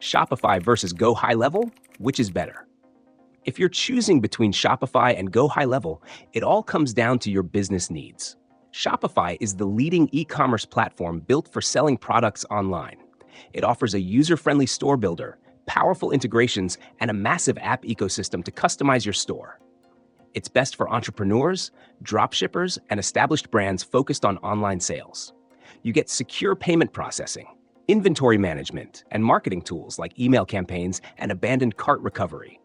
Shopify versus GoHighLevel, which is better? If you're choosing between Shopify and GoHighLevel, it all comes down to your business needs. Shopify is the leading e-commerce platform built for selling products online. It offers a user-friendly store builder, powerful integrations, and a massive app ecosystem to customize your store. It's best for entrepreneurs, dropshippers, and established brands focused on online sales. You get secure payment processing, inventory management, and marketing tools like email campaigns and abandoned cart recovery.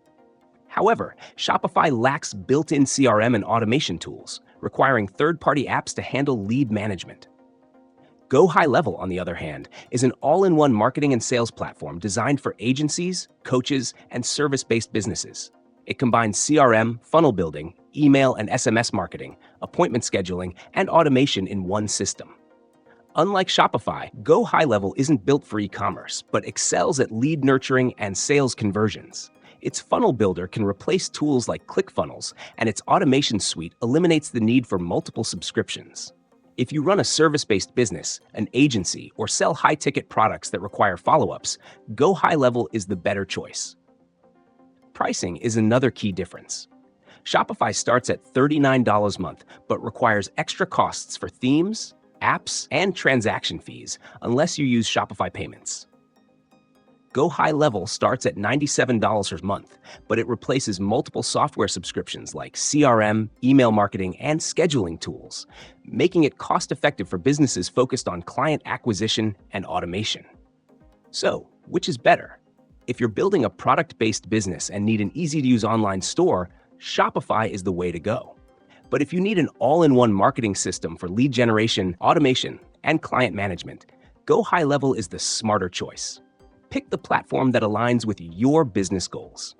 However, Shopify lacks built-in CRM and automation tools, requiring third-party apps to handle lead management. GoHighLevel, on the other hand, is an all-in-one marketing and sales platform designed for agencies, coaches, and service-based businesses. It combines CRM, funnel building, email and SMS marketing, appointment scheduling, and automation in one system. Unlike Shopify, GoHighLevel isn't built for e-commerce, but excels at lead nurturing and sales conversions. Its funnel builder can replace tools like ClickFunnels, and its automation suite eliminates the need for multiple subscriptions. If you run a service-based business, an agency, or sell high-ticket products that require follow-ups, GoHighLevel is the better choice. Pricing is another key difference. Shopify starts at $39 a month, but requires extra costs for themes, apps, and transaction fees unless you use Shopify payments. GoHighLevel starts at $97 a month, but it replaces multiple software subscriptions like CRM, email marketing, and scheduling tools, making it cost-effective for businesses focused on client acquisition and automation. So, which is better? If you're building a product-based business and need an easy-to-use online store, Shopify is the way to go. But if you need an all-in-one marketing system for lead generation, automation, and client management, GoHighLevel is the smarter choice. Pick the platform that aligns with your business goals.